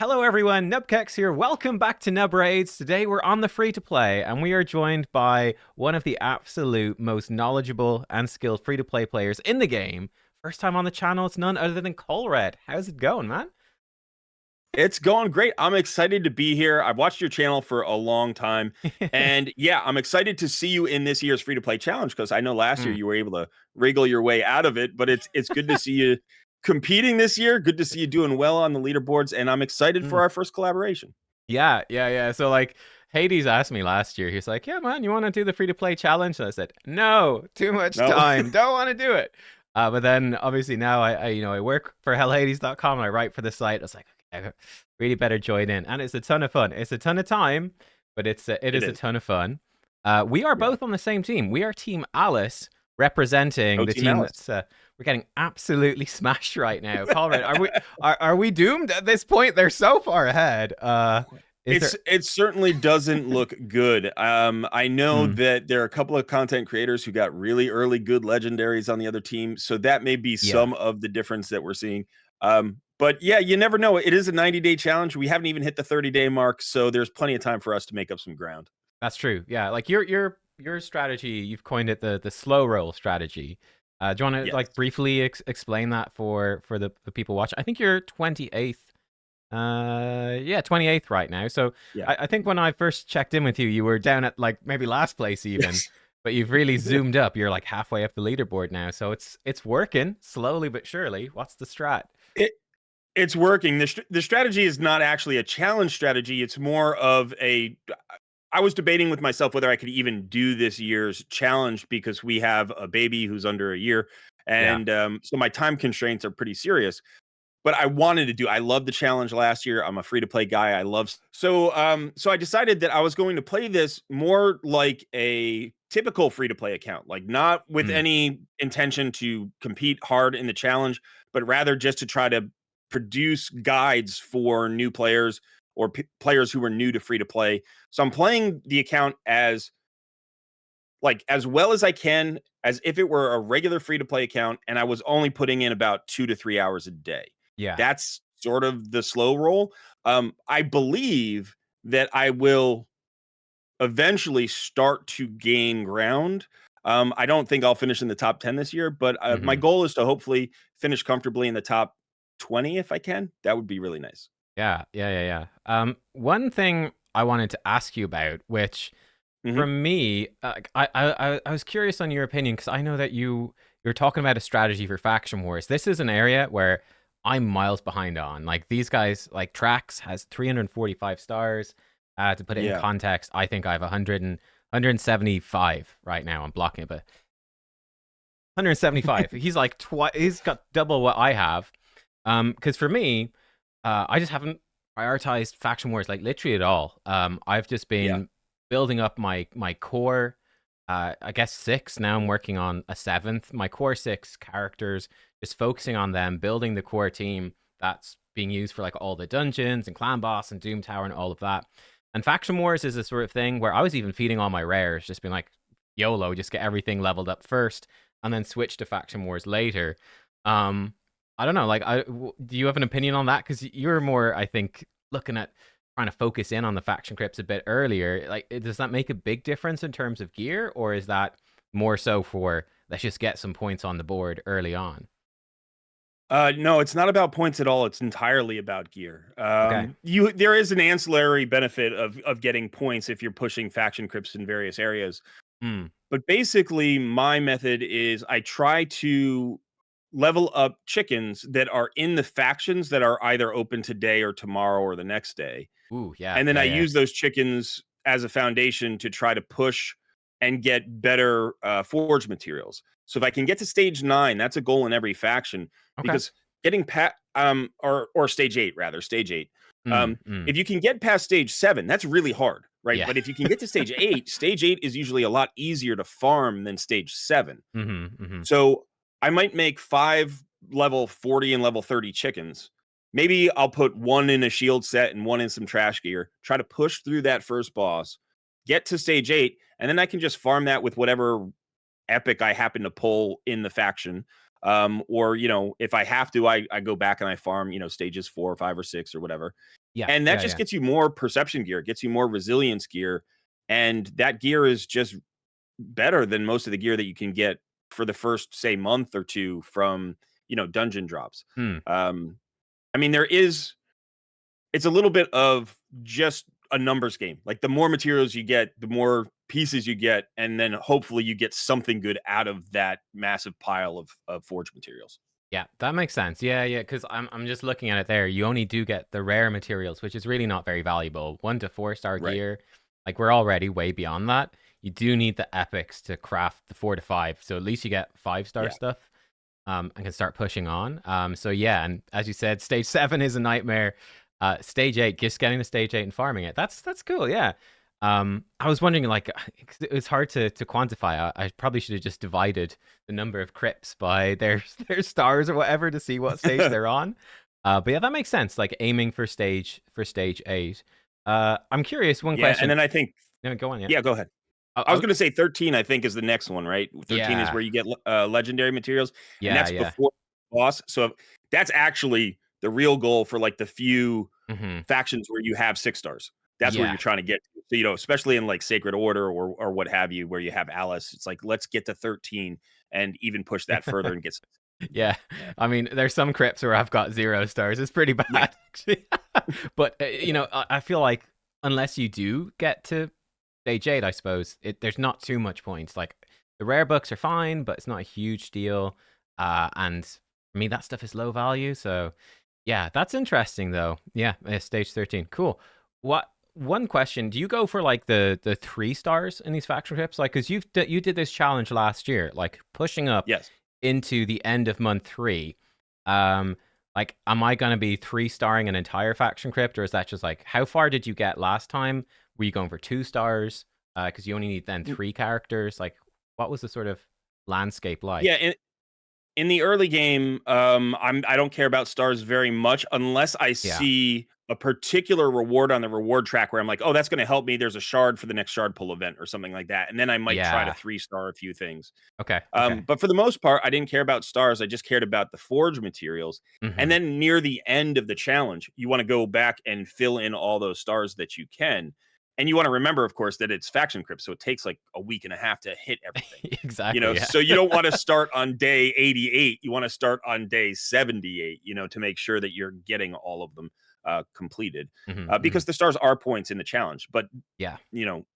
Hello everyone, nubkeks here. Welcome back to Nub Raids. Today we're on the free to play and we are joined by one of the absolute most knowledgeable and skilled free to play players in the game. First time on the channel, it's none other than Colred. How's it going, man? It's going great. I'm excited to be here. I've watched your channel for a long time. And yeah, I'm excited to see you in this year's free to play challenge because I know last year Mm. you were able to wriggle your way out of it, but it's good to see you competing this year. Good to see you doing well on the leaderboards, and I'm excited for Mm. our first collaboration. Yeah. So like Hades asked me last year, he's like, "Yeah, man, you want to do the free to play challenge?" And I said, "No, too much No. time. Don't want to do it." But then obviously now I work for hellhades.com and I write for the site. I was like, okay, I really better join in, and it's a ton of fun. It's a ton of time, but it It is a is. ton of fun. We are Yeah. both on the same team. We are Team Alice, representing Go the Team team Alice. that's we're getting absolutely smashed right now. Colin, are we doomed at this point? They're so far ahead. Is there? It certainly doesn't look good. I know Mm, that there are a couple of content creators who got really early good legendaries on the other team, so that may be yeah. some of the difference that we're seeing. But yeah, you never know. It is a 90-day challenge. We haven't even hit the 30-day mark, so there's plenty of time for us to make up some ground. That's true. Yeah, like your strategy, you've coined it the slow roll strategy. Do you want to Yes. like briefly explain that for the people watching? I think you're 28th. Yeah, 28th right now. So Yeah. I think when I first checked in with you, you were down at like maybe last place even, Yes. but you've really zoomed up. You're like halfway up the leaderboard now. So it's working slowly but surely. What's the strat? It it's working. The strategy is not actually a challenge strategy. It's more of a I was debating with myself whether I could even do this year's challenge because we have a baby who's under a year, Yeah. and so my time constraints are pretty serious. But I wanted to do. I loved the challenge last year. I'm a free to play guy. I love so I decided that I was going to play this more like a typical free to play account, like not with Mm, any intention to compete hard in the challenge, but rather just to try to produce guides for new players or players who are new to free to play. So I'm playing the account as well as I can, as if it were a regular free to play account, and I was only putting in about 2 to 3 hours a day. yeah. That's sort of the slow roll. I believe that I will eventually start to gain ground. I don't think I'll finish in the top 10 this year, but my Hmm. goal is to hopefully finish comfortably in the top 20 if I can. That would be really nice. Yeah. One thing I wanted to ask you about, which Hmm. from me, I was curious on your opinion because I know that you're talking about a strategy for faction wars. This is an area where I'm miles behind on. Like these guys, like Trax has 345 stars. To put it in Yeah. context, I think I have 175 right now. I'm blocking it, but 175. He's like he's got double what I have. Because for me, I just haven't prioritized faction wars like literally at all. I've just Yeah. been building up my core. I guess six. Now I'm working on a seventh. My core six characters, just focusing on them, building the core team that's being used for like all the dungeons and clan boss and Doom Tower and all of that. And faction wars is a sort of thing where I was even feeding all my rares, just being like YOLO, just get everything leveled up first, and then switch to faction wars later. Um, I don't know. Like, do you have an opinion on that? Because you're more, I think, looking at trying to focus in on the faction crypts a bit earlier. Like, does that make a big difference in terms of gear, or is that more so for let's just get some points on the board early on? No, it's not about points at all. It's entirely about gear. Okay. There is an ancillary benefit of getting points if you're pushing faction crypts in various areas. Hmm. But basically, my method is I try to level up chickens that are in the factions that are either open today or tomorrow or the next day. Ooh, yeah, And then yeah, I yeah. use those chickens as a foundation to try to push and get better forge materials. So if I can get to stage 9, that's a goal in every faction Okay. because getting past or stage 8 rather, stage 8. Hmm. Hmm. If you can get past stage 7, that's really hard, right? Yeah. But if you can get to stage 8 is usually a lot easier to farm than stage 7. Mm-hmm. Mm-hmm. So I might make 5 level 40 and level 30 chickens. Maybe I'll put one in a shield set and one in some trash gear, try to push through that first boss, get to stage 8, and then I can just farm that with whatever epic I happen to pull in the faction. Or, if I have to, I go back and I farm, stages 4 or 5 or 6 or whatever. Yeah, And that yeah, just yeah. gets you more perception gear, gets you more resilience gear. And that gear is just better than most of the gear that you can get for the first, say, month or two from, dungeon drops. Hmm. Um, I mean, it's a little bit of just a numbers game. Like the more materials you get, the more pieces you get, and then hopefully you get something good out of that massive pile of forged materials. Yeah, that makes sense. Yeah, yeah, because I'm just looking at it there. You only do get the rare materials, which is really not very valuable. 1 to 4 star Right. gear, like we're already way beyond that. You do need the epics to craft the 4 to 5. So at least you get 5 star Yeah. stuff. And can start pushing on. So yeah, and as you said, stage 7 is a nightmare. Stage 8, just getting to stage 8 and farming it. That's cool. Yeah. I was wondering, like, it's hard to quantify. I probably should have just divided the number of crypts by their their stars or whatever to see what stage they're on. But yeah, that makes sense. Like aiming for stage 8. I'm curious. One Yeah, and question. then I think No, go on. Yeah. yeah, go ahead. I was Oh, gonna say 13, I think, is the next one, right? 13 is yeah. where you get legendary materials, and Yeah. that's Yeah. before boss. So that's actually the real goal for like the few Hmm. factions where you have 6 stars. That's where Yeah. you're trying to get to. So, especially in like Sacred Order or what have you, where you have Alice, it's like let's get to 13 and even push that further and get Yeah, yeah. I mean, there's some crypts where I've got 0 stars. It's pretty bad, Right. actually. But I feel like unless you do get to stage 8, I suppose there's not too much points. Like the rare books are fine, but it's not a huge deal. And I mean that stuff is low value, so yeah, that's interesting though. Yeah, stage 13, cool. What? One question: do you go for like the 3 stars in these faction crypts? Like, because you did this challenge last year, like pushing up Yes. into the end of month 3. um like, am I gonna be 3 starring an entire faction crypt, or is that just like, how far did you get last time? Were you going for 2 stars, because you only need then 3 characters? Like, what was the sort of landscape Yeah, like? in the early game, I don't care about stars very much unless I Yeah, see a particular reward on the reward track where I'm like, oh, that's going to help me. There's a shard for the next shard pull event or something like that, and then I might try to yeah. 3 star a few things. Okay, okay. But for the most part, I didn't care about stars. I just cared about the forge materials. And Mm-hmm. then near the end of the challenge, you want to go back and fill in all those stars that you can. And you want to remember, of course, that it's faction crypt, so it takes like a week and a half to hit everything. Exactly, yeah. So you don't want to start on day 88. You want to start on day 78, to make sure that you're getting all of them completed. Hmm, hmm. Because the stars are points in the challenge. But, Yeah. you know,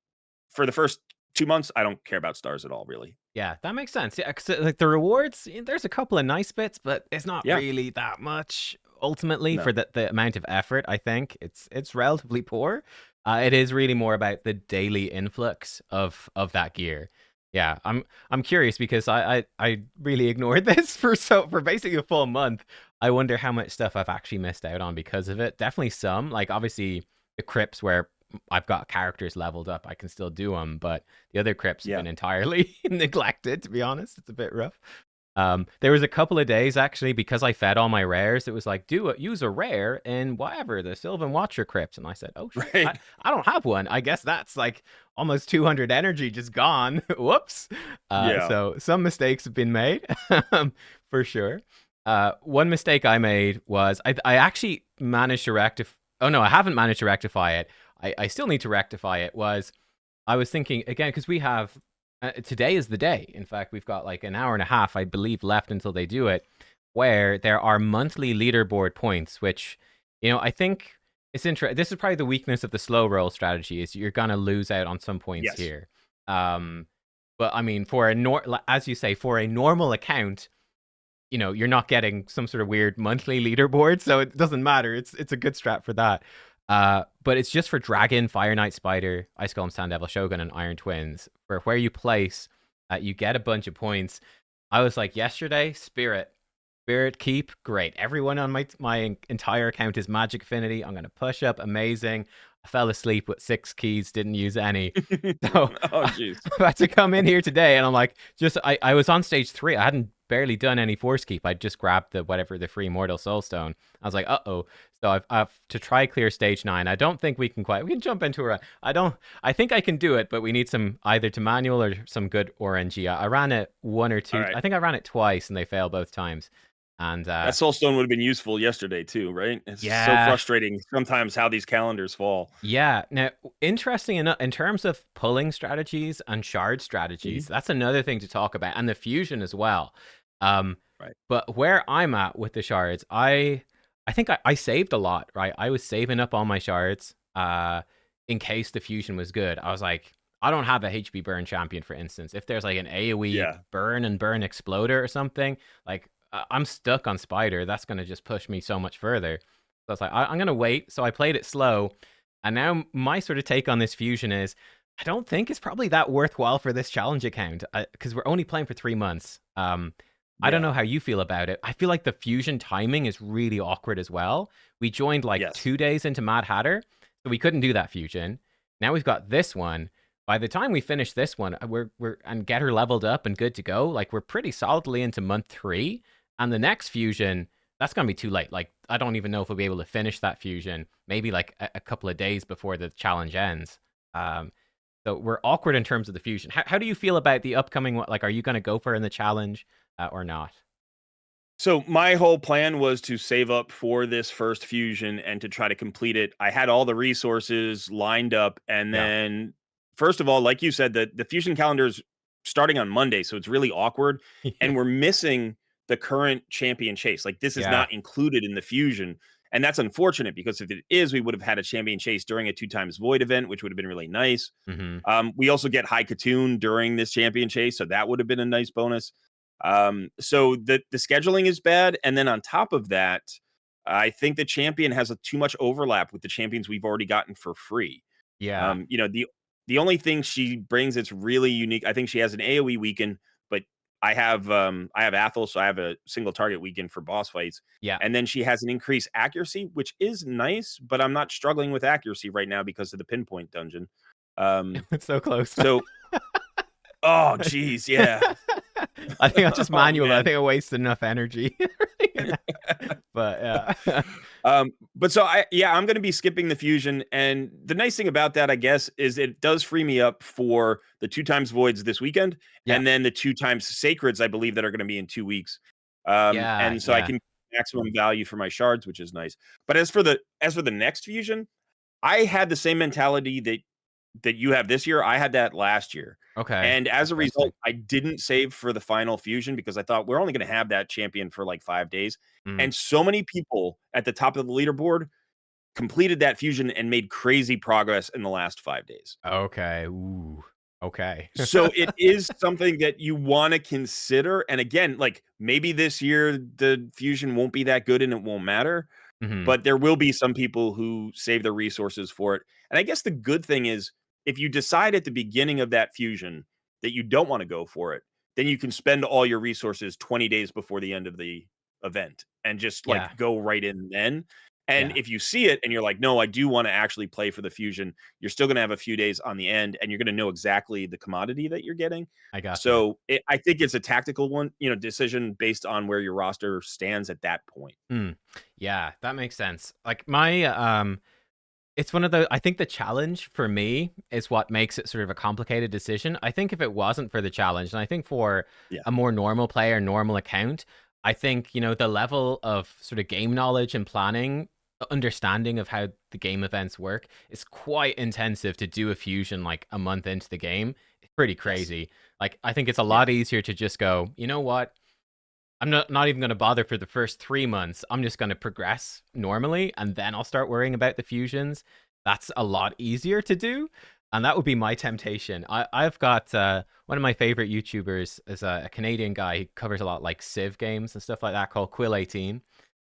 for the first 2 months, I don't care about stars at all, really. Yeah, that makes sense. Yeah, 'cause, like the rewards, there's a couple of nice bits, but it's not Yeah. really that much ultimately for No. the amount of effort. I think it's relatively poor. It is really more about the daily influx of that gear. Yeah, I'm curious because I really ignored this for basically a full month. I wonder how much stuff I've actually missed out on because of it. Definitely some, like obviously the crypts where I've got characters leveled up, I can still do them, but the other crypts have Yeah. been entirely neglected, to be honest. It's a bit rough. There was a couple of days actually, because I fed all my rares. It was like, use a rare in whatever the Sylvan Watcher crypt, and I said, oh shit, Right. I don't have one. I guess that's like almost 200 energy just gone. Whoops. Yeah. So some mistakes have been made, for sure. One mistake I made was I actually managed to rectify. Oh no, I haven't managed to rectify it. I still need to rectify it. Was I was thinking again, because we have today is the day. In fact, we've got like an hour and a half, I believe, left until they do it, where there are monthly leaderboard points, which, I think it's interesting. This is probably the weakness of the slow roll strategy, is you're gonna lose out on some points Yes. here. But I mean, as you say, for a normal account, you're not getting some sort of weird monthly leaderboard, so it doesn't matter. It's a good strat for that. But it's just for Dragon, Fire Knight, Spider, Ice Golem, Sand Devil, Shogun, and Iron Twins. For where you place, you get a bunch of points. I was like, yesterday, Spirit Keep, great. Everyone on my entire account is Magic Affinity. I'm gonna push up, amazing. I fell asleep with 6 keys, didn't use any. So Oh, I jeez. had to come in here today, and I'm like, I was on stage 3. I hadn't barely done any force keep. I just grabbed the free Immortal Soul Stone. I was like, uh-oh. So I've to try clear stage 9. I don't think we can quite. We can jump into a. I don't. I think I can do it, but we need some either to manual or some good RNG. I ran it one or All two. right. I think I ran it twice and they failed both times. And That soulstone would have been useful yesterday too, right? It's so yeah, frustrating sometimes how these calendars fall. yeah. Now, interesting enough, in terms of pulling strategies and shard Mhm. strategies, that's another thing to talk about, and the fusion as well. Um, Right. but where I'm at with the shards, I think I saved a lot, right? I was saving up all my shards, in case the fusion was good. I was like, I don't have a HP burn champion, for instance. If there's like an AoE Yeah. burn and burn exploder or something, like I'm stuck on Spider. That's gonna just push me so much further. So I was like, I'm gonna wait. So I played it slow, and now my sort of take on this fusion is, I don't think it's probably that worthwhile for this challenge account because we're only playing for 3 months. I don't Yeah. know how you feel about it. I feel like the fusion timing is really awkward as well. We joined like Yes. 2 days into Mad Hatter, so we couldn't do that fusion. Now we've got this one. By the time we finish this one, we're and get her leveled up and good to go. Like we're pretty solidly into month 3, and the next fusion, that's gonna be too late. Like I don't even know if we'll be able to finish that fusion. Maybe like a couple of days before the challenge ends. Um, so we're awkward in terms of the fusion. How do you feel about the upcoming one? Like, are you gonna go for in the challenge or not? So my whole plan was to save up for this first fusion and to try to complete it. I had all the resources lined up, and Yeah. then first of all, like you said, the fusion calendar is starting on Monday, so it's really awkward, and we're missing the current champion chase. Like this is Yeah. not included in the fusion, and that's unfortunate because if it is, we would have had a champion chase during a 2 times void event, which would have been really nice. Hmm. We also get High Katoon during this champion chase, so that would have been a nice bonus. So the scheduling is bad, and then on top of that, I think the champion has too much overlap with the champions we've already gotten for free. Yeah. The only thing she brings that's really unique, I think she has an AOE weekend, but I have Athel, so I have a single target weekend for boss fights. Yeah. And then she has an increased accuracy, which is nice, but I'm not struggling with accuracy right now because of the pinpoint dungeon. Um, It's so close. so oh geez, yeah. I think I'll just Oh manual it. I man. think I wasted enough energy. But yeah. But so I'm going to be skipping the fusion, and the nice thing about that, I guess, is it does free me up for the 2 times voids this weekend, Yeah. and then the 2 times sacreds, I believe, that are going to be in 2 weeks. Yeah. And so I Yeah. can maximum value for my shards, which is nice. But as for the next fusion, I had the same mentality that you have this year. I had that last year. Okay. And as a Interesting. result, I didn't save for the final fusion because I thought we're only going to have that champion for like 5 days. Mm. And so many people at the top of the leaderboard completed that fusion and made crazy progress in the last 5 days. Okay. Ooh. Okay. So it is something that you want to consider. And again, like maybe this year the fusion won't be that good and it won't matter, Hmm. but there will be some people who save their resources for it. And I guess the good thing is if you decide at the beginning of that fusion that you don't want to go for it, then you can spend all your resources 20 days before the end of the event and just like Yeah. go right in then. And Yeah. if you see it and you're like, no, I do want to actually play for the fusion, you're still going to have a few days on the end and you're going to know exactly the commodity that you're getting. I gotcha. So I think it's a tactical one, decision based on where your roster stands at that point. Mm. Yeah, that makes sense. Like my it's one of the I think the challenge for me is what makes it sort of a complicated decision. I think if it wasn't for the challenge, and I think for Yeah. a more normal player, normal account, I think, the level of sort of game knowledge and planning, understanding of how the game events work is quite intensive to do a fusion like a month into the game. It's pretty Yes. crazy. Like I think it's a Yeah. lot easier to just go, you know what? I'm not even going to bother for the first 3 months. I'm just going to progress normally, and then I'll start worrying about the fusions. That's a lot easier to do, and that would be my temptation. I've got one of my favorite YouTubers is a Canadian guy. He covers a lot like Civ games and stuff like that, called Quill18.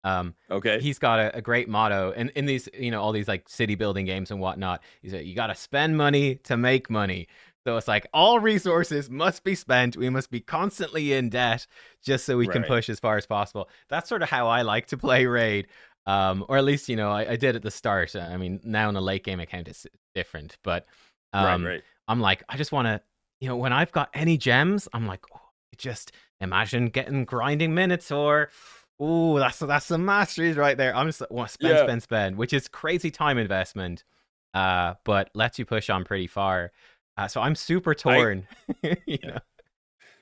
Um, Okay. he's got a great motto in these, all these like city building games and whatnot. He's like, you got to spend money to make money. So it's like all resources must be spent. We must be constantly in debt just so we can Right. push as far as possible. That's sort of how I like to play Raid. Or at least, I did at the start. I mean, now in a late game account, it's different. But Right. um, Right. I'm like, I just want to, when I've got any gems, I'm like, oh, just imagine getting grinding Minotaur. Ooh, that's some masteries right there. I'm just well, spend, Yeah, spend, spend, which is crazy time investment, but lets you push on pretty far. So I'm super I torn, you yeah. know.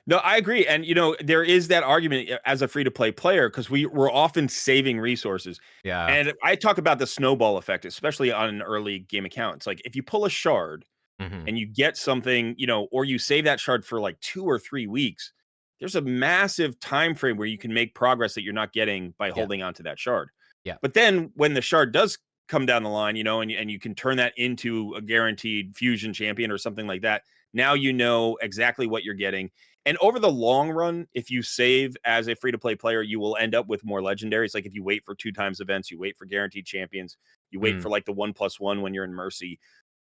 No, I agree, and, there is that argument as a free-to-play player because we're often saving resources, Yeah. and I talk about the snowball effect, especially on an early game account. It's like, if you pull a shard Hmm. and you get something, or you save that shard for, like, 2 or 3 weeks, there's a massive time frame where you can make progress that you're not getting by Yeah. holding on to that shard. Yeah. But then when the shard does come down the line, and you can turn that into a guaranteed fusion champion or something like that, now you know exactly what you're getting. And over the long run, if you save as a free to play player, you will end up with more legendaries. Like if you wait for 2 times events, you wait for guaranteed champions, you wait Mm. for like the 1+1 when you're in Mercy.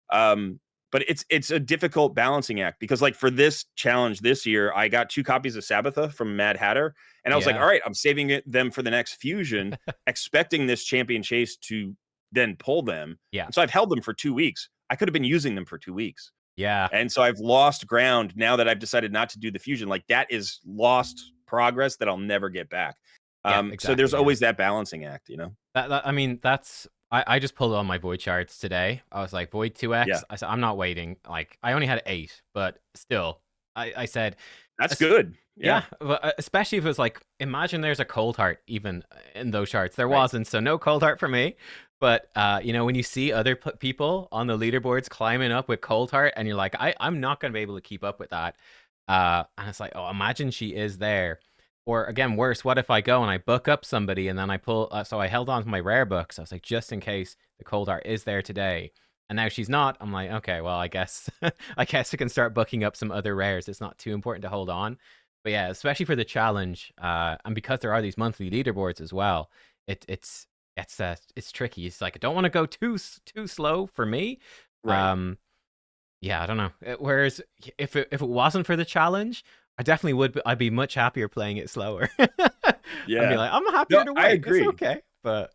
Um, but it's a difficult balancing act because like for this challenge this year, I got 2 copies of Sabbatha from Mad Hatter, and I was like, Yeah. all right, I'm saving them for the next fusion, expecting this champion chase to then pull them. Yeah. And so I've held them for 2 weeks. I could have been using them for 2 weeks. Yeah. And so I've lost ground now that I've decided not to do the fusion. Like that is lost progress that I'll never get back. Yeah. So there's Exactly. Yeah. always that balancing act. I mean, that's I just pulled on my void shards today. I was like, void Yeah, 2x. I said, I'm not waiting. Like, I only had 8, but still, I said, that's es- good. Yeah, yeah, but especially if it was like, imagine there's a cold heart even in those shards. There right. wasn't, so no cold heart for me. But when you see other people on the leaderboards climbing up with cold heart, and you're like, I'm not gonna be able to keep up with that. And it's like, oh, imagine she is there. Or again, worse, what if I go and I book up somebody and then I pull? So I held on to my rare books. I was like, just in case the cold art is there today, and now she's not. I'm like, okay, well, I guess I guess I can start booking up some other rares. It's not too important to hold on. But yeah, especially for the challenge, and because there are these monthly leaderboards as well, it's tricky. It's like I don't want to go too slow for me. Right. Um, yeah, I don't know. Whereas if it wasn't for the challenge, I definitely would. I'd be much happier playing it slower. I'd be Yeah. like, I'm No, happier to I wait. It's agree. okay. But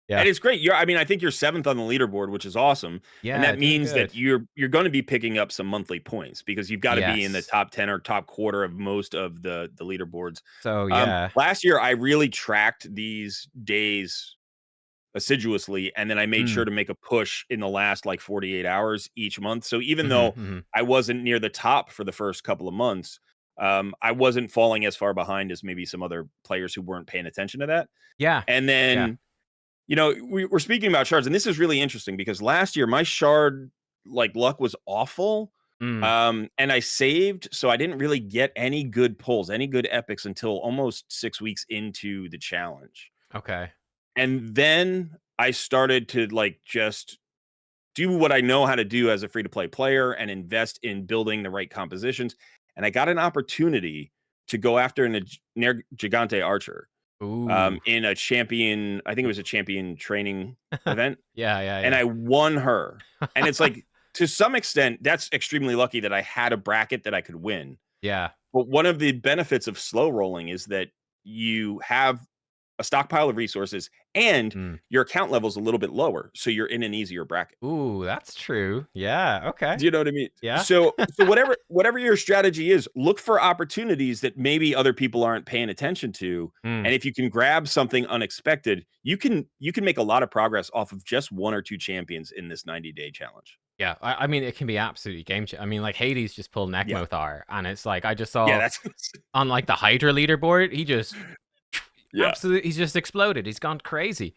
yeah, And it's great. I think you're 7th on the leaderboard, which is awesome. And yeah, that doing means that good. you're going to be picking up some monthly points because you've got to be in the Yes. top 10 or top quarter of most of the leaderboards. So yeah. Last year I really tracked these days assiduously, and then I made sure Mm. to make a push in the last like 48 hours each month. So even Hmm. though Hmm. I wasn't near the top for the first couple of months, I wasn't falling as far behind as maybe some other players who weren't paying attention to that. Yeah. And Yeah. then we're speaking about shards, and this is really interesting because last year my shard like luck was awful. Mm. And I saved, so I didn't really get any good pulls, any good epics until almost 6 weeks into the challenge. Okay. And then I started to like just do what I know how to do as a free to play player and invest in building the right compositions. And I got an opportunity to go after an Gigante Archer Ooh. in a champion, I think it was a champion training event, Yeah. Yeah. and Yeah. I won her. And it's like, to some extent, that's extremely lucky that I had a bracket that I could win. Yeah. But one of the benefits of slow rolling is that you have a stockpile of resources and Mm. your account level is a little bit lower. So you're in an easier bracket. Ooh, that's true. Yeah. Okay. Do you know what I mean? Yeah. So whatever your strategy is, look for opportunities that maybe other people aren't paying attention to. Mm. And if you can grab something unexpected, you can make a lot of progress off of just 1 or 2 champions in this 90-day challenge. Yeah, I mean, it can be absolutely I mean, like Hades just pulled Yeah. Nekmothar, and it's like I just Yeah, saw that's on like the Hydra leaderboard, he just yeah. he's just exploded. He's gone crazy.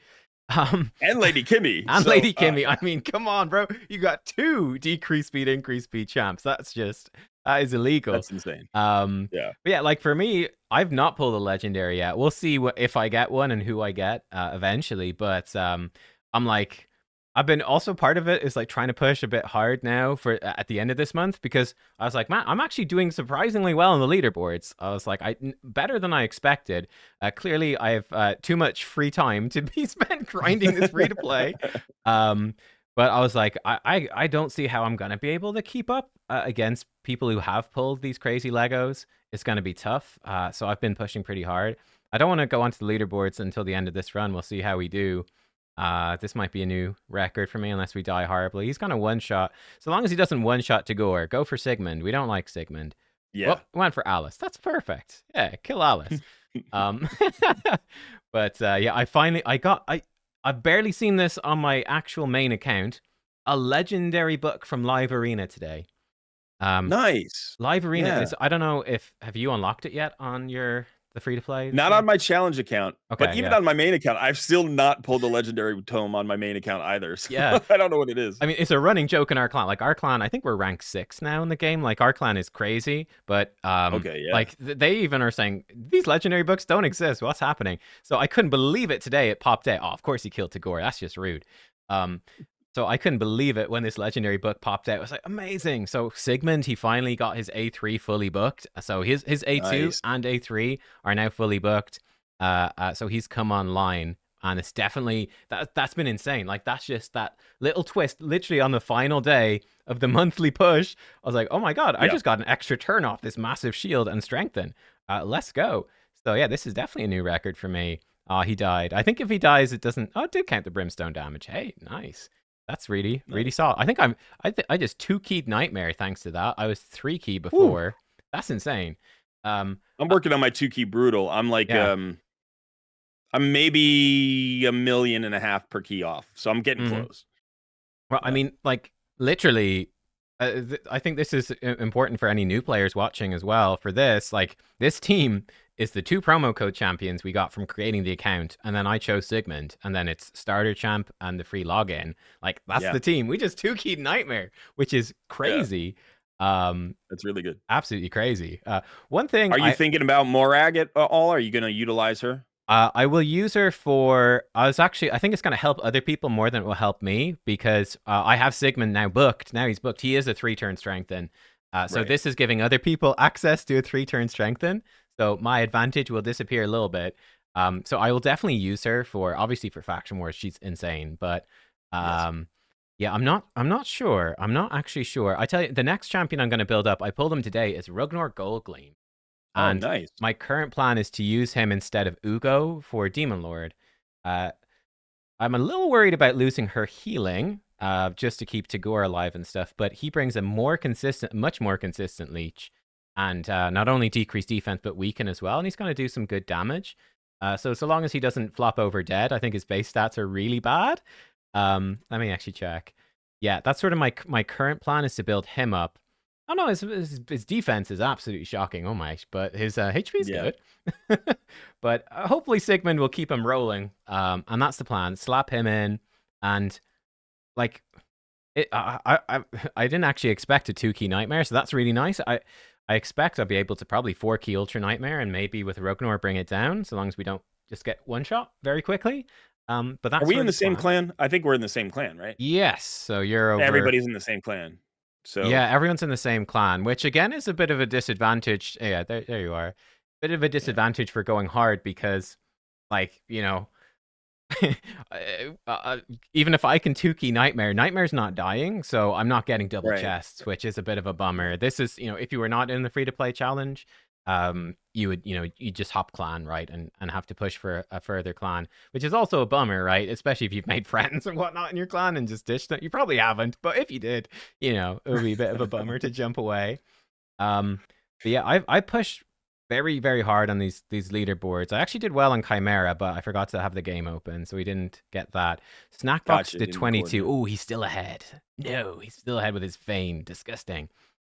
Um, And Lady Kimmy. and So Lady Kimmy. I mean, come on, bro. You got 2 decrease speed, increase speed champs. That is illegal. that's insane. Yeah. But yeah, like for me, I've not pulled a legendary yet. We'll see if I get one and who I get eventually. But I'm like, I've been also part of it is like trying to push a bit hard now for at the end of this month because I was like, man, I'm actually doing surprisingly well on the leaderboards. I was like, better than I expected. Clearly, I have too much free time to be spent grinding this free to play. But I was like, I don't see how I'm gonna be able to keep up against people who have pulled these crazy Legos. It's gonna be tough. So I've been pushing pretty hard. I don't want to go onto the leaderboards until the end of this run. We'll see how we do. This might be a new record for me unless we die horribly. He's gonna one shot. So long as he doesn't one shot to Gore, go for Sigmund. We don't like Sigmund. Yeah. Well, went for Alice. That's perfect. Yeah, kill Alice. Um, But yeah, I've barely seen this on my actual main account. A legendary book from Live Arena today. Um, Nice. Live Arena Yeah. is, I don't know if have you unlocked it yet on the free to play Not thing? on my challenge account, but Okay, even yeah. on my main account, I've still not pulled the legendary tome on my main account either. So Yeah. I don't know what it is. I mean, it's a running joke in our clan. Like our clan, I think we're rank 6 now in the game. Like our clan is crazy, but Okay, yeah. like they even are saying these legendary books don't exist. What's happening? So I couldn't believe it today. It popped out. Oh, of course he killed Tagore. That's just rude. Um, so I couldn't believe it when this legendary book popped out. It was like amazing. So Sigmund, he finally got his A3 fully booked. So his A2 Nice. and A3 are now fully booked. So he's come online, and it's definitely that's been insane. Like that's just that little twist, literally on the final day of the monthly push. I was like, oh my god, I Yeah. just got an extra turn off this massive shield and strengthen. Let's go. So yeah, this is definitely a new record for me. He died. I think if he dies, it doesn't. Oh, it did count the brimstone damage. Hey, nice. That's really, really Nice. solid. I think I just 2-keyed Nightmare thanks to that. I was 3-key Woo. before. That's insane. Um, I'm uh, working on my 2-key brutal. I'm like, yeah. I'm maybe 1.5 million per key off. So I'm getting Hmm. close. Well, I Yeah. mean, like literally, I think this is important for any new players watching as well. For this, like this team is the 2 promo code champions we got from creating the account, and then I chose Sigmund, and then it's starter champ and the free login. Like that's Yeah. the team. We just 2-keyed Nightmare, which is Yeah. crazy. Um, That's really good. Absolutely crazy. One thing Are you thinking about Morag at all? Are you going to utilize her? I will use her for. I think it's going to help other people more than it will help me because I have Sigmund now booked. Now he's booked. He is a 3-turn strengthen. So Right. this is giving other people access to a 3-turn strengthen. So my advantage will disappear a little bit. So I will definitely use her for, obviously for faction wars. She's insane, but Yes. yeah, I'm not sure. I'm not actually sure. I tell you, the next champion I'm going to build up, I pulled him today, is Ragnar Goldgleam. Oh, And nice. my current plan is to use him instead of Ugo for Demon Lord. Uh, I'm a little worried about losing her healing, just to keep Tagore alive and stuff, but he brings a much more consistent leech, and not only decrease defense, but weaken as well, and he's going to do some good damage. So long as he doesn't flop over dead, I think his base stats are really bad. Let me actually check. Yeah, that's sort of my current plan is to build him up. Oh no, his defense is absolutely shocking. Oh my, but his HP is Yeah. good. But hopefully Sigmund will keep him rolling. And that's the plan. Slap him in, and like I didn't actually expect a 2-key Nightmare, so that's really nice. I expect I'll be able to probably 4-key Ultra Nightmare and maybe with Ragnar bring it down, so long as we don't just get one shot very quickly. But Are that's we sort in of the the same plan. clan? I think we're in the same clan, right? Yes, so you're over. Everybody's in the same clan. So, Yeah, everyone's in the same clan, which again is a bit of a disadvantage. Yeah, there you are. Bit of a yeah. disadvantage for going hard because, like, uh, uh, even if I can 2-key Nightmare, Nightmare's not dying, so I'm not getting double Right. chests, which is a bit of a bummer. This is, if you were not in the free-to-play challenge, you would, you just hop clan, right, and have to push for a further clan, which is also a bummer, right? Especially if you've made friends and whatnot in your clan and just ditched them. You probably haven't, but if you did, it would be a bit of a bummer to jump away. Um, but yeah, I pushed very, very hard on these leaderboards. I actually did well on Chimera, but I forgot to have the game open, so we didn't get that. Snackbox Gotcha. did Didn't record 22. that. Oh, he's still ahead. No, he's still ahead with his Fane. Disgusting.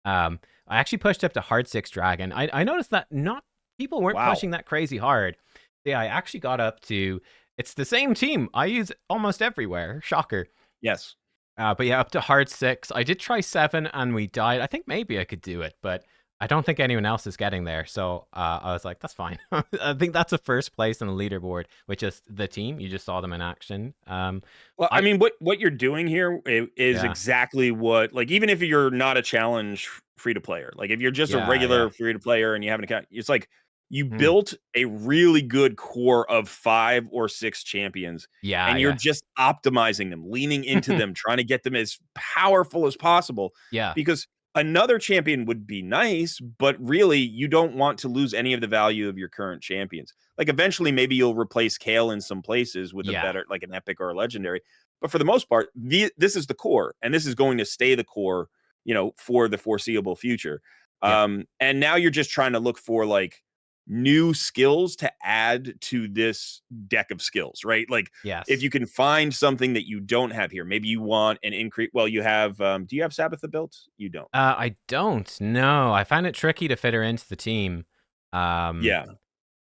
I actually pushed up to hard 6 dragon. I noticed that not people weren't Wow. pushing that crazy hard. Yeah, I actually got up to. It's the same team I use almost everywhere. Shocker. Yes. But yeah, up to hard 6. I did try 7 and we died. I think maybe I could do it, but I don't think anyone else is getting there. So I was like, that's fine. I think that's a first place on the leaderboard, which is the team. You just saw them in action. Well, I I mean, what you're doing here is Yeah, exactly what, like, even if you're not a challenge free to player, like if you're just a yeah, yeah. regular free to player and you have an account, it's like you Hmm. built a really good core of 5 or 6 champions, Yeah, and you're yeah. just optimizing them, leaning into them, trying to get them as powerful as possible. Yeah, Because another champion would be nice, but really you don't want to lose any of the value of your current champions. Like eventually, maybe you'll replace Kale in some places with a yeah, better, like an epic or a legendary. But for the most part, this is the core, and this is going to stay the core, for the foreseeable future. yeah, And now you're just trying to look for like new skills to add to this deck of skills, right? Like if Yes. you can find something that you don't have here, maybe you want an increase. Well, you have, do you have Sabbatha built? You don't. I don't know. I find it tricky to fit her into the team. Um, Yeah.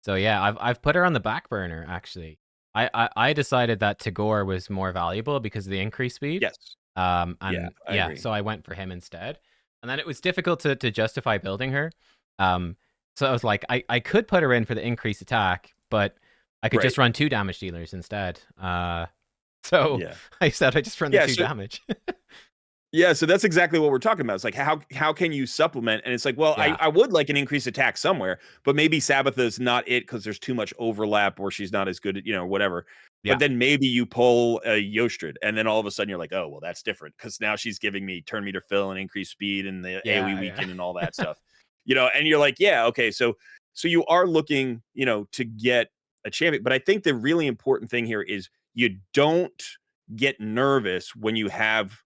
so yeah, I've put her on the back burner actually. I decided that Tagore was more valuable because of the increased speed. Yes. Yeah. And I yeah, agree. so I went for him instead. And then it was difficult to justify building her. Um, so I was like, I could put her in for the increased attack, but I could Right. just run 2 damage dealers instead. So Yeah. I said I just run the Yeah. 2 damage. Yeah, so that's exactly what we're talking about. It's like how can you supplement? And it's like, well, I Yeah. I would like an increased attack somewhere, but maybe Sabbatha's not it because there's too much overlap or she's not as good at, whatever. But Yeah. then maybe you pull a Yostrid, and then all of a sudden you're like, oh, well, that's different because now she's giving me turn meter fill and increased speed and the AoE Yeah, yeah. weaken and all that stuff. And you're like, yeah, okay, so you are looking, to get a champion. But I think the really important thing here is you don't get nervous when you have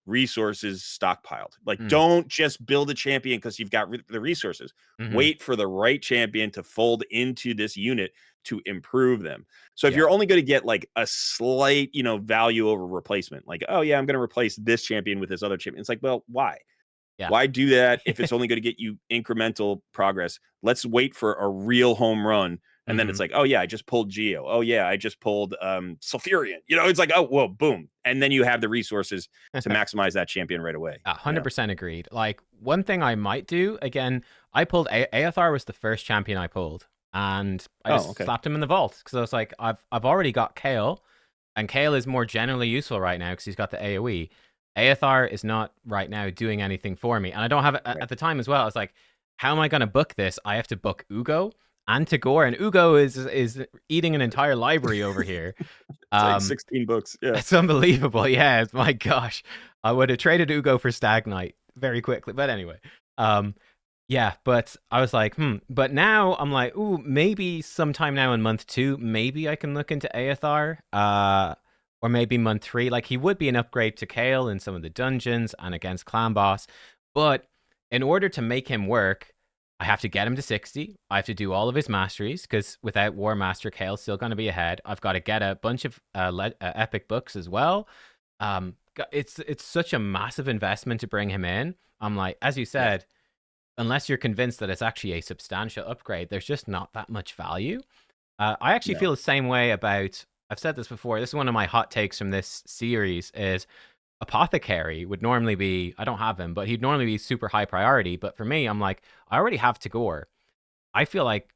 resources stockpiled. Like, Mm, don't just build a champion because you've got the resources. mhm. Wait for the right champion to fold into this unit to improve them. So if Yeah. you're only going to get like a slight, value over replacement, like, oh yeah, I'm going to replace this champion with this other champion. It's like, well, why? Yeah. Why do that if it's only going to get you incremental progress? Let's wait for a real home run. And then it's Mhm. like, oh yeah, I just pulled Geo. Oh yeah, I just pulled Sulfurion. It's like, oh whoa, boom. And then you have the resources to maximize that champion right away. 100% agreed. Like, one thing I might do, again, I pulled Aethar was the first champion I pulled, and I Oh, just okay. slapped him in the vault because I was like, I've already got Kale, and Kale is more generally useful right now because he's got the AoE. Aethar is not right now doing anything for me, and I don't have it Right. at the time as well. I was like, how am I going to book this? I have to book Ugo and Tagore, and Ugo is eating an entire library over here. It's like Um, 16 books. Yeah. it's unbelievable. Yeah, my gosh. I would have traded Ugo for Stag Knight very quickly. But anyway. Um yeah, but I was like, But now I'm like, ooh, maybe sometime now in month 2, maybe I can look into Aethar. Or maybe month 3. Like, he would be an upgrade to Kale in some of the dungeons and against Clan Boss. But in order to make him work, I have to get him to 60. I have to do all of his masteries because without War Master, Kale's still going to be ahead. I've got to get a bunch of epic books as well. It's such a massive investment to bring him in. I'm like, as you Yeah. said, unless you're convinced that it's actually a substantial upgrade, there's just not that much value. I actually No. feel the same way about. I've said this before. This is one of my hot takes from this series. Is Apothecary would normally be, I don't have him, but he'd normally be super high priority. But for me, I'm like, I already have Tagore. I feel like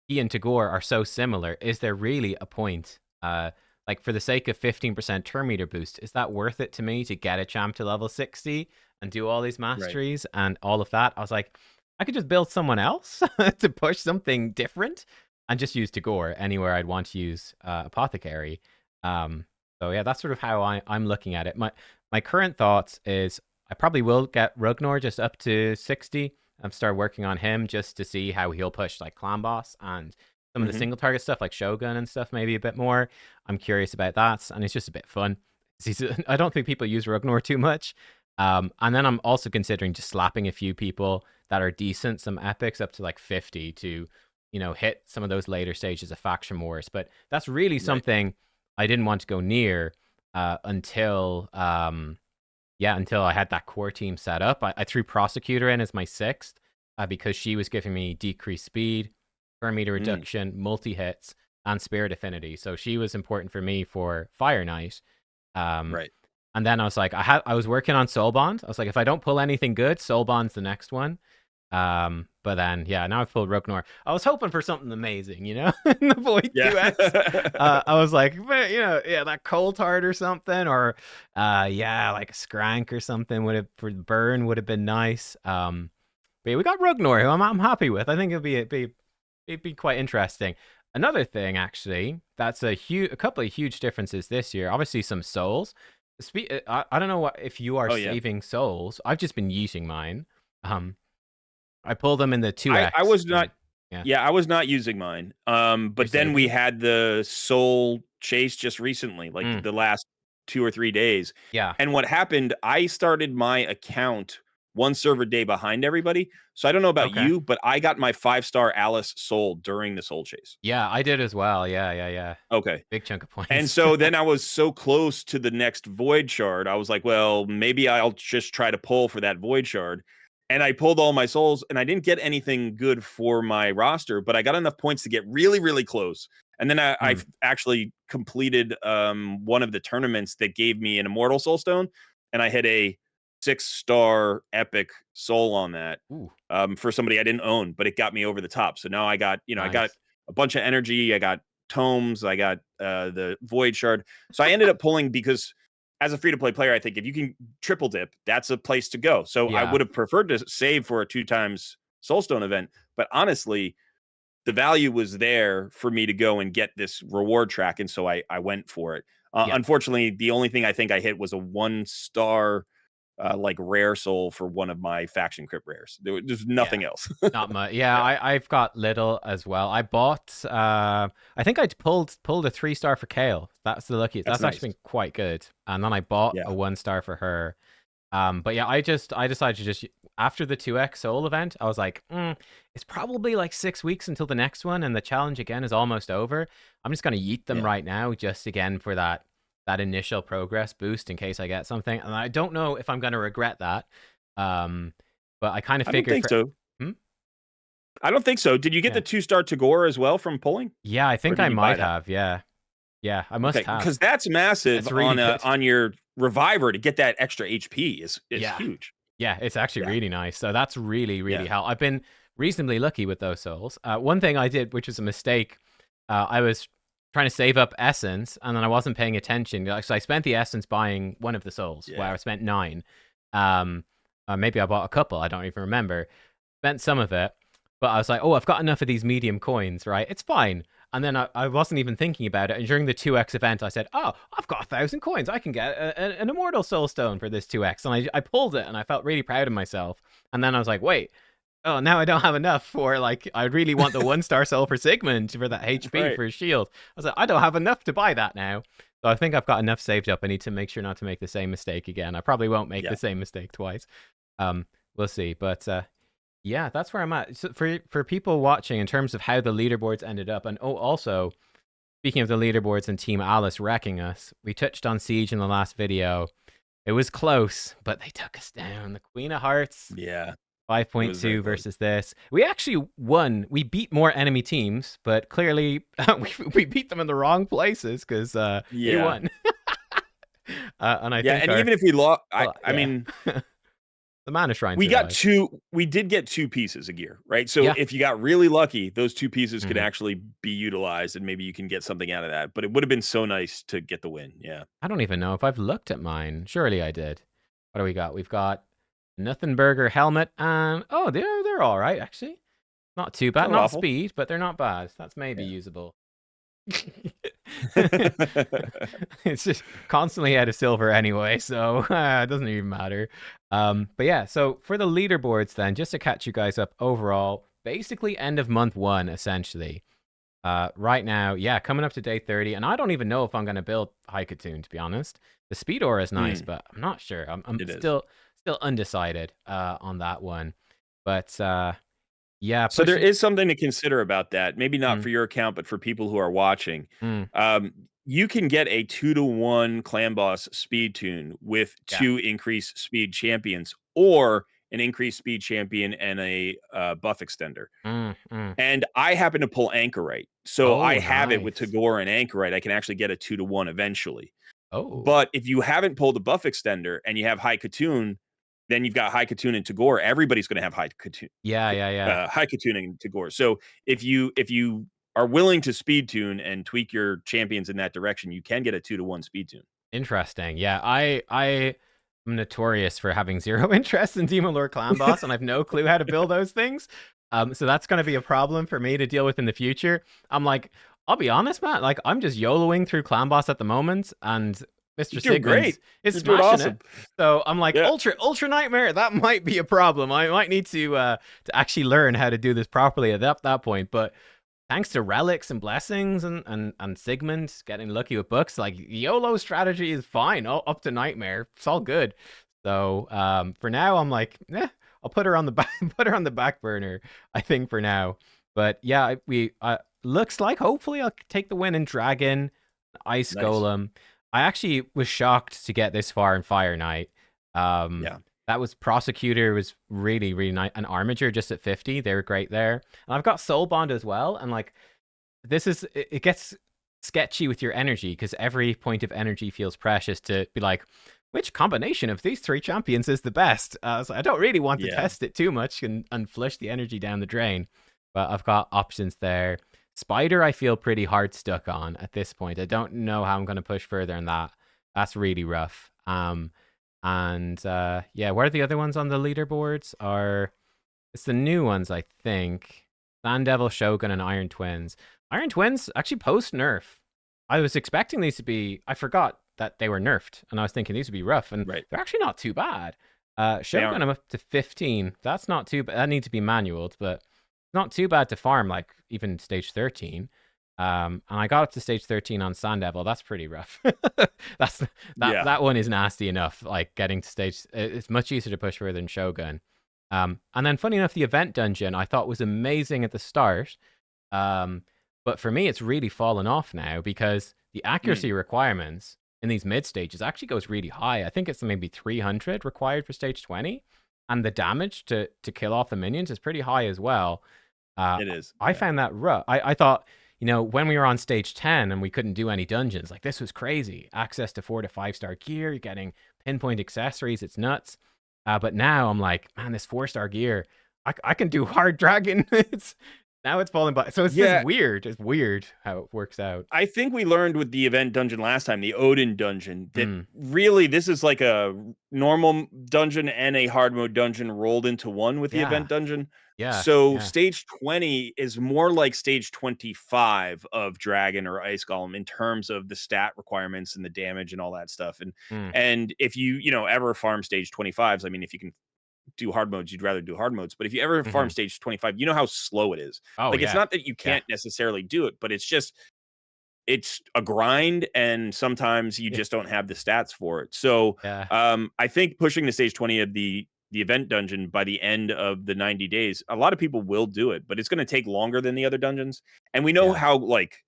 he and Tagore are so similar. Is there really a point? Like, for the sake of 15% turn meter boost, is that worth it to me to get a champ to level 60 and do all these Right. masteries and all of that? I was like, I could just build someone else to push something different and just use Tagore anywhere I'd want to use Apothecary. So yeah, that's sort of how I'm looking at it. My current thoughts is I probably will get Rugnor just up to 60 and start working on him just to see how he'll push like Clan Boss and some of the Mhm. single target stuff like Shogun and stuff maybe a bit more. I'm curious about that, and it's just a bit fun. I don't think people use Rugnor too much. And then I'm also considering just slapping a few people that are decent, some epics up to like 50 to, hit some of those later stages of faction wars. But that's really Right. something I didn't want to go near until until I had that core team set up. I threw Prosecutor in as my 6th because she was giving me decreased speed, per meter Mm. reduction, multi hits, and Spirit Affinity. So she was important for me for Fire Knight. Um, Right. and then I was like, I was working on Soul Bond. I was like, if I don't pull anything good, Soul Bond's the next one. But then, yeah, now I've pulled Rugnor. I was hoping for something amazing, in the Void Yeah. 2X. I was like, that Cold Heart or something, or like a Skrank or something would have for burn would have been nice. But yeah, we got Rugnor, who I'm happy with. I think it'd be quite interesting. Another thing, actually, that's a couple of huge differences this year. Obviously, some souls. I don't know if you are Oh, yeah. saving souls. I've just been using mine. Um, I pulled them in the I 2X. was not Yeah, Yeah, I was not using mine. you're But then saving we them. had the Soul Chase just recently, like Mm, the last 2 or 3 days. yeah. And what happened, I started my account one server day behind everybody. So I don't know about Okay. you, but I got my 5-star Alice soul during the soul chase. Yeah, I did as well. Yeah. Okay. Big chunk of And points. so then I was so close to the next void shard. I was like, well, maybe I'll just try to pull for that void shard. And I pulled all my souls and I didn't get anything good for my roster, but I got enough points to get really, really close. And then I Hmm. actually completed one of the tournaments that gave me an immortal soulstone. And I hit a 6-star epic soul on that Ooh, for somebody I didn't own, but it got me over the top. So now I got, I got nice. a bunch of energy. I got tomes. I got the void shard. So I ended up pulling because as a free to play player, I think if you can triple dip, that's a place to go. So I Yeah, would have preferred to save for a 2 times soulstone event, but honestly, the value was there for me to go and get this reward track, and so I went for it. yeah. Unfortunately, the only thing I think I hit was a 1-star like rare soul for one of my faction crypt rares. There's Yeah. nothing else. Not much. Yeah, Yeah. I've got little as well. I bought I think I pulled a 3-star for Kale. That's the luckiest. That's That's nice. actually been quite good. And then I bought Yeah. a 1-star for her. But yeah, I decided to just after the 2x soul event, I was like, it's probably like 6 weeks until the next one, and the challenge again is almost over. I'm just gonna yeet them Yeah. right now, just again for that initial progress boost in case I get something. And I don't know if I'm gonna regret that. Um, but I kind of I don't figured think for so. hmm? I don't think so. Did you get Yeah. the 2-star Tagore as well from pulling? Yeah, I Or think did I you buy might that? have. Yeah. Yeah, I must Okay, have. because that's massive It's really good. on your reviver to get that extra HP is Yeah. huge. Yeah, it's actually Yeah. really nice. So that's really, really Yeah. helpful. I've been reasonably lucky with those souls. One thing I did, which was a mistake, I was trying to save up essence, and then I wasn't paying attention. Like, so I spent the essence buying one of the souls, where Yeah. I spent 9. Um, maybe I bought a couple. I don't even remember. Spent some of it, but I was like, oh, I've got enough of these medium coins, right? It's fine. And then I wasn't even thinking about it. And during the 2x event, I said, oh, I've got 1,000 coins. I can get an immortal soul stone for this 2x. And I pulled it, and I felt really proud of myself. And then I was like, wait, oh, now I don't have enough for, like, I really want the 1-star soul for Sigmund for that HP Right. for his shield. I was like, I don't have enough to buy that now. So I think I've got enough saved up. I need to make sure not to make the same mistake again. I probably won't make Yeah. the same mistake twice. We'll see. But yeah, that's where I'm at. So for people watching, in terms of how the leaderboards ended up, and also speaking of the leaderboards and Team Alice wrecking us, we touched on Siege in the last video. It was close, but they took us down. The Queen of Hearts, Yeah. It was very 5.2 close. versus this. We actually won. We beat more enemy teams, but clearly we beat them in the wrong places because they Yeah. won. And I Yeah, think and even if we lost, I yeah. mean, the Mana Shrine we got survived. we did get 2 pieces of gear, right? So Yeah. if you got really lucky, those 2 pieces could Mhm. actually be utilized and maybe you can get something out of that. But it would have been so nice to get the win. Yeah. I don't even know if I've looked at mine. Surely I did. What do we got? We've got Nothing Burger helmet, and oh, they're all right actually. Not too bad. Not Not awful. speed, but they're not bad. That's maybe Yeah. usable. It's just constantly out of silver anyway, so it doesn't even matter. But yeah, so for the leaderboards then, just to catch you guys up overall, basically end of month 1 essentially. Right now, yeah, coming up to day 30, and I don't even know if I'm gonna build Haikatoon, to be honest. The speed aura is nice, but I'm not sure. I'm It is. still undecided on that one. But yeah, So there pushing. is something to consider about that. Maybe not Mm, for your account, but for people who are watching. mm, You can get a 2-to-1 clan boss speed tune with yeah. 2 increased speed champions, or an increased speed champion and a buff extender. Mm, mm. And I happen to pull Anchorite, so I Oh, have it with nice. Tagore and Anchorite. I can actually get a 2-to-1 eventually. Oh, But if you haven't pulled a buff extender and you have High Katoon, then you've got High Katoon and Tagore. Everybody's going to have yeah. High Katoon and Tagore. So if you are willing to speed tune and tweak your champions in that direction, you can get a 2-to-1 speed tune. Interesting. Yeah, I am notorious for having zero interest in Demon Lord Clan Boss, and I've no clue how to build those things. So that's going to be a problem for me to deal with in the future. I'm like, I'll be honest, Matt. Like, I'm just YOLOing through Clan Boss at the moment, and Mr. You're doing Sigmund great. is You're doing smashing awesome. it. So I'm like, Yeah. Ultra Nightmare. That might be a problem. I might need to actually learn how to do this properly at that point. But thanks to relics and blessings and Sigmund getting lucky with books, like YOLO strategy is fine. Up to Nightmare, it's all good. So for now, I'm like, I'll put her on the back, put her on the back burner. I think for now, but yeah, we looks like hopefully I'll take the win in Dragon, Ice Nice. Golem. I actually was shocked to get this far in Fire Knight. Um, Yeah. that was Prosecutor was really really nice, and Armiger just at 50. They were great there, and I've got Soul Bond as well. And like this is it gets sketchy with your energy because every point of energy feels precious to be like, which combination of these three champions is the best? So I don't really want to Yeah. test it too much and flush the energy down the drain, but I've got options there. Spider, I feel pretty hard stuck on at this point. I don't know how I'm going to push further in that. That's really rough. And yeah, where are the other ones on the leaderboards? It's the new ones, I think. Sand Devil, Shogun, and Iron Twins. Iron Twins actually post nerf. I was expecting these to be. I forgot that they were nerfed, and I was thinking these would be rough, and Right. they're actually not too bad. They Shogun, aren't. I'm up to 15. That's not too bad. That needs to be manualed, but not too bad to farm, like even stage 13. And I got up to stage 13 on Sand Devil. That's pretty rough. That's Yeah. that one is nasty enough. Like getting to stage, it's much easier to push further than Shogun. And then, funny enough, the event dungeon I thought was amazing at the start. But for me, it's really fallen off now because the Mm. accuracy requirements in these mid stages actually goes really high. I think it's maybe 300 required for stage 20, and the damage to kill off the minions is pretty high as well. Uh, It is. I Yeah. found that rough. I thought, when we were on stage 10 and we couldn't do any dungeons, like this was crazy. Access to 4 to 5-star gear, you're getting pinpoint accessories, it's nuts. But now I'm like, man, this 4-star gear, I can do hard dragon. Now it's falling by. So it's just Yeah. weird. It's weird how it works out. I think we learned with the event dungeon last time, the Odin dungeon, that Mm, really this is like a normal dungeon and a hard mode dungeon rolled into one with the event yeah, dungeon. yeah, So yeah. stage 20 is more like stage 25 of Dragon or Ice Golem in terms of the stat requirements and the damage and all that stuff. And Mm, and if you ever farm stage 25s, I mean, if you can do hard modes, you'd rather do hard modes. But if you ever hmm. farm stage 25, you know how slow it is. Oh Like it's yeah, not that you yeah, can't necessarily do it, but it's a grind, and sometimes you yeah, just don't have the stats for it. So yeah, I think pushing the stage 20 of the event dungeon by the end of the 90 days, a lot of people will do it, but it's going to take longer than the other dungeons. And we know yeah, how like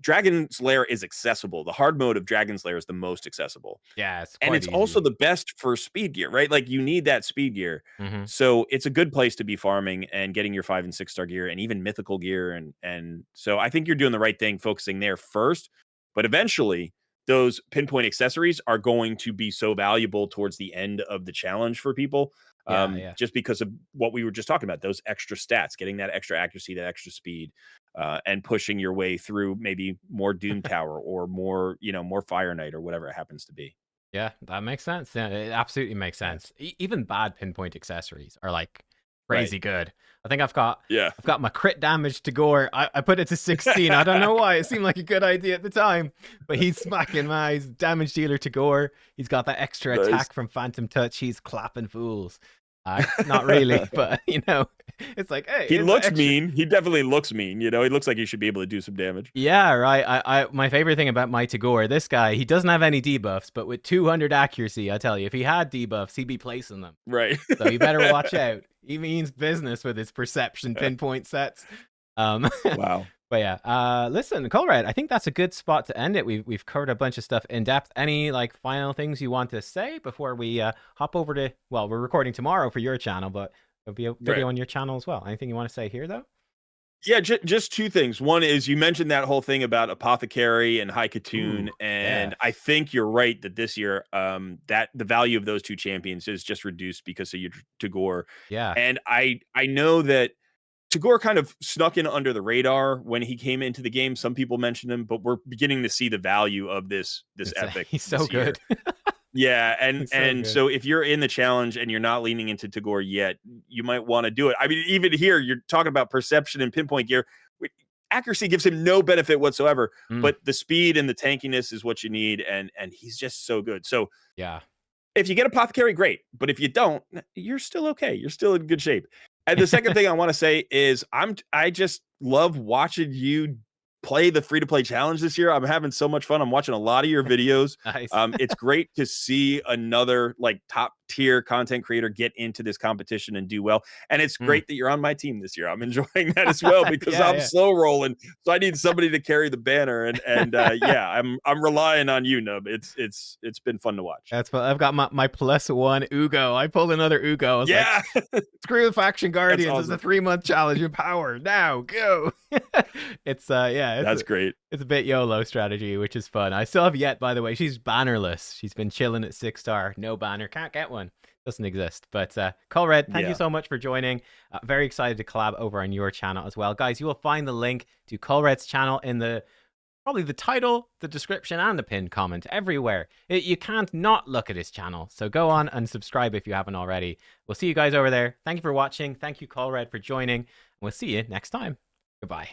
Dragon's Lair is accessible. The hard mode of Dragon's Lair is the most accessible. yeah. It's And quite it's also easy. the best for speed gear, right? Like you need that speed gear. Hmm. So it's a good place to be farming and getting your 5 and 6-star gear and even mythical gear. And so I think you're doing the right thing focusing there first. But eventually, those pinpoint accessories are going to be so valuable towards the end of the challenge for people. Yeah, yeah, Just because of what we were just talking about, those extra stats, getting that extra accuracy, that extra speed, and pushing your way through maybe more Doom Tower or more Fire Knight or whatever it happens to be. yeah. That makes sense. Yeah, it absolutely makes Yes. sense. Even bad pinpoint accessories are like Right. crazy good. I think I've got Yeah. I've got my crit damage to Gore. I put it to 16. I don't know why. It seemed like a good idea at the time. But he's smacking my he's damage dealer to Gore. He's got that extra Nice. attack from Phantom Touch. He's clapping fools. Not really, but it's like, hey, He it's an looks extra. mean. He definitely looks mean, he looks like he should be able to do some damage. Yeah, right. My favorite thing about my Tagore, this guy, he doesn't have any debuffs, but with 200 accuracy, I tell you, if he had debuffs, he'd be placing them. Right. So you better watch out. He means business with his perception pinpoint sets. Um, Wow. but yeah, listen, Colruyt, I think that's a good spot to end it. We've covered a bunch of stuff in depth. Any like final things you want to say before we hop over to? Well, we're recording tomorrow for your channel, but there'll be a Right. video on your channel as well. Anything you want to say here, though? Yeah, just 2 things. One is you mentioned that whole thing about Apothecary and Ooh, Haikatoon, and yeah, I think you're right that this year, that the value of those 2 champions is just reduced because of your Tagore. yeah. And I know that Tagore kind of snuck in under the radar when he came into the game. Some people mentioned him, but we're beginning to see the value of this epic He's so this year. good. Yeah, and He's so and good. so if you're in the challenge and you're not leaning into Tagore yet, you might want to do it. I mean, even here, you're talking about perception and pinpoint gear. Accuracy gives him no benefit whatsoever, Mm, but the speed and the tankiness is what you need, and he's just so good. So yeah. if you get Apothecary, great. But if you don't, you're still okay. You're still in good shape. And the second thing I want to say is I just love watching you play the free-to-play challenge this year. I'm having so much fun. I'm watching a lot of your videos. Nice. It's great to see another like top tier content creator get into this competition and do well. And it's Mm. great that you're on my team this year. I'm enjoying that as well because Yeah, I'm yeah. slow rolling, so I need somebody to carry the banner. And yeah, I'm relying on you, Nub. It's been fun to watch. That's what I've got. My +1 Ugo. I pulled another Ugo. I was like, Yeah, screw the faction guardians. It's awesome. a 3-month challenge in power. Now go. It's yeah. That's great. It's a bit YOLO strategy, which is fun. I still have Yet, by the way. She's bannerless. She's been chilling at 6-star. No banner. Can't get one. Doesn't exist. But Colred, thank you so much for joining. Very excited to collab over on your channel as well. Guys, you will find the link to Colred's channel in probably the title, the description, and the pinned comment everywhere. You can't not look at his channel. So go on and subscribe if you haven't already. We'll see you guys over there. Thank you for watching. Thank you, Colred, for joining. And we'll see you next time. Goodbye.